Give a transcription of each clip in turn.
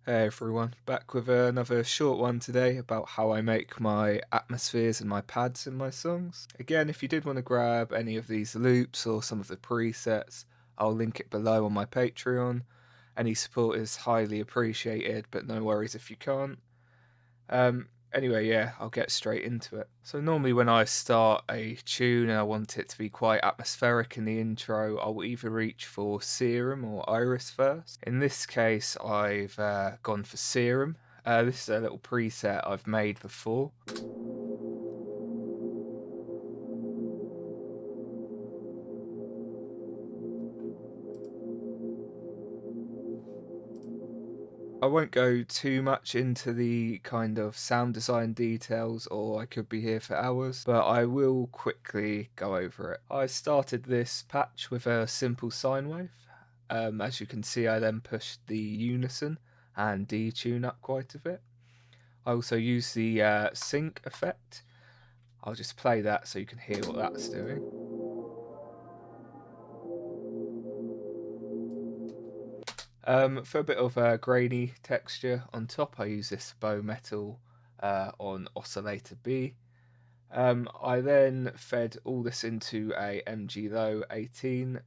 Hey everyone, back with another short one today about how I make my atmospheres and my pads in my songs. Again, if you did want to grab any of these loops or some of the presets, I'll link it below on my Patreon. Any support is highly appreciated, but no worries if you can't. Anyway, yeah, I'll get straight into it. So normally when I start a tune and I want it to be quite atmospheric in the intro, I'll either reach for Serum or Iris first. In this case, I've gone for Serum. This is a little preset I've made before. I won't go too much into the kind of sound design details, or I could be here for hours, but I will quickly go over it. I started this patch with a simple sine wave. As you can see, I then pushed the unison and detune up quite a bit. I also use the sync effect. I'll just play that so you can hear what that's doing. For a bit of a grainy texture on top, I use this bow metal on oscillator B. I then fed all this into a MG Low 18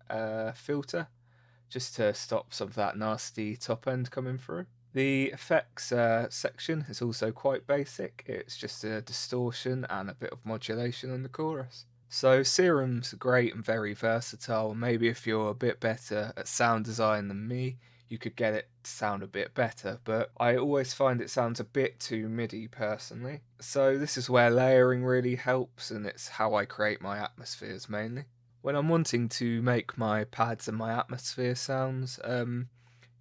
filter just to stop some of that nasty top end coming through. The effects section is also quite basic. It's just a distortion and a bit of modulation on the chorus. So Serum's great and very versatile. Maybe if you're a bit better at sound design than me, you could get it to sound a bit better, but I always find it sounds a bit too MIDI personally. So this is where layering really helps, and it's how I create my atmospheres mainly. When I'm wanting to make my pads and my atmosphere sounds,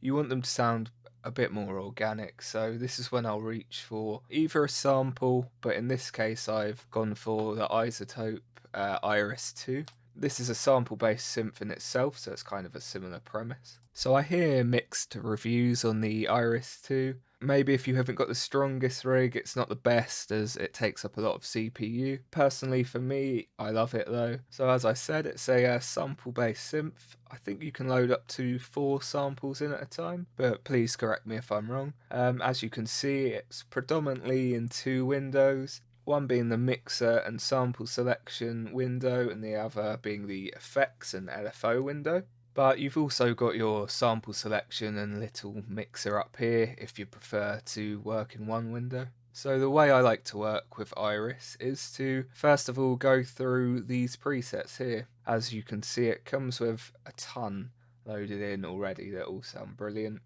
you want them to sound a bit more organic, so this is when I'll reach for either a sample, but in this case I've gone for the iZotope Iris 2. This is a sample based synth in itself, so it's kind of a similar premise. So I hear mixed reviews on the Iris 2. Maybe if you haven't got the strongest rig, it's not the best as it takes up a lot of CPU. Personally, for me, I love it though. So as I said, it's a sample based synth. I think you can load up to 4 samples in at a time, but please correct me if I'm wrong. As you can see, it's predominantly in 2 windows. One being the mixer and sample selection window, and the other being the effects and LFO window. But you've also got your sample selection and little mixer up here if you prefer to work in one window. So the way I like to work with Iris is to first of all go through these presets here. As you can see, it comes with a ton loaded in already that all sound brilliant.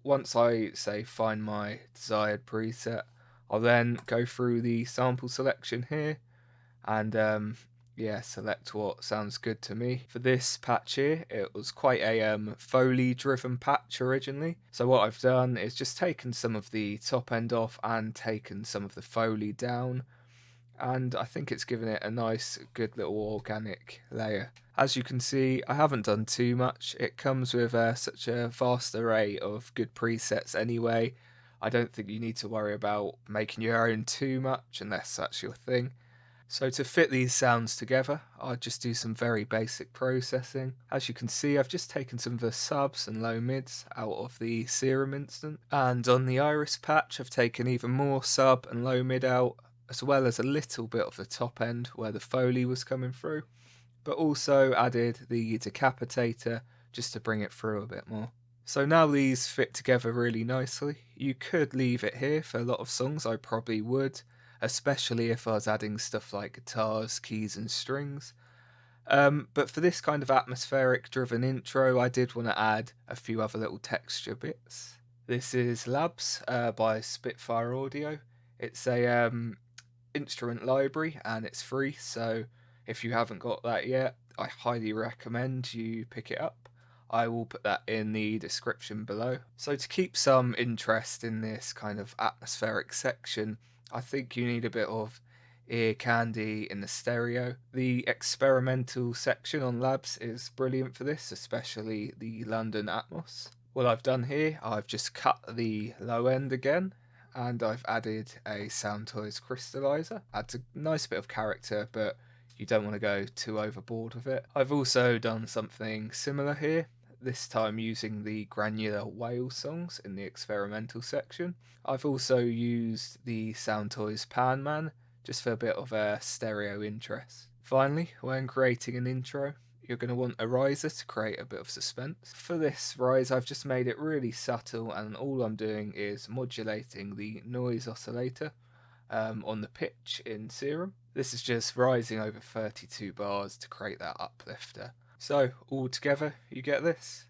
Once I say find my desired preset, I'll then go through the sample selection here and yeah, select what sounds good to me. For this patch here, it was quite a Foley driven patch originally. So what I've done is just taken some of the top end off and taken some of the Foley down. And I think it's given it a nice, good little organic layer. As you can see, I haven't done too much. It comes with such a vast array of good presets anyway. I don't think you need to worry about making your own too much unless that's your thing. So to fit these sounds together, I'll just do some very basic processing. As you can see, I've just taken some of the subs and low mids out of the Serum instant. And on the Iris patch, I've taken even more sub and low mid out, as well as a little bit of the top end where the Foley was coming through, but also added the decapitator just to bring it through a bit more. So now these fit together really nicely. You could leave it here for a lot of songs, I probably would, especially if I was adding stuff like guitars, keys and strings. But for this kind of atmospheric driven intro, I did want to add a few other little texture bits. This is Labs by Spitfire Audio. It's a instrument library and it's free, so if you haven't got that yet, I highly recommend you pick it up. I will put that in the description below. So to keep some interest in this kind of atmospheric section, I think you need a bit of ear candy in the stereo. The experimental section on Labs is brilliant for this, especially the London Atmos. What I've done here, I've just cut the low end again and I've added a Soundtoys crystallizer. Adds a nice bit of character, but you don't want to go too overboard with it. I've also done something similar here. this time using the granular whale songs in the experimental section. I've also used the Soundtoys Pan Man just for a bit of a stereo interest. Finally, when creating an intro, you're going to want a riser to create a bit of suspense. For this rise, I've just made it really subtle, and all I'm doing is modulating the noise oscillator on the pitch in Serum. This is just rising over 32 bars to create that uplifter. So, all together, you get this.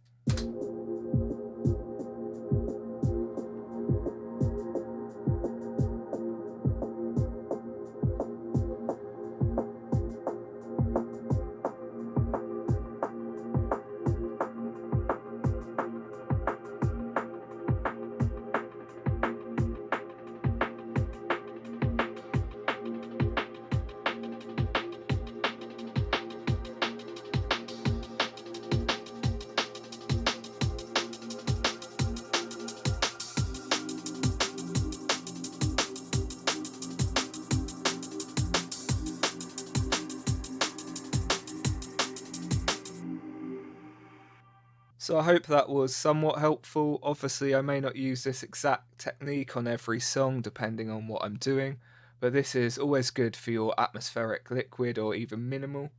So I hope that was somewhat helpful. Obviously, I may not use this exact technique on every song depending on what I'm doing, but this is always good for your atmospheric liquid or even minimal.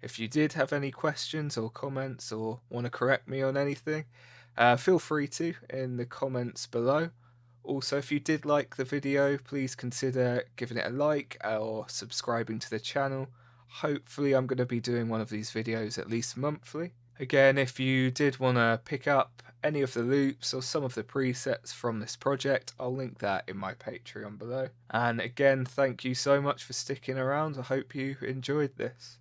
If you did have any questions or comments or want to correct me on anything, feel free to in the comments below. Also, if you did like the video, please consider giving it a like or subscribing to the channel. Hopefully I'm going to be doing one of these videos at least monthly. Again, if you did want to pick up any of the loops or some of the presets from this project, I'll link that in my Patreon below. And again, thank you so much for sticking around. I hope you enjoyed this.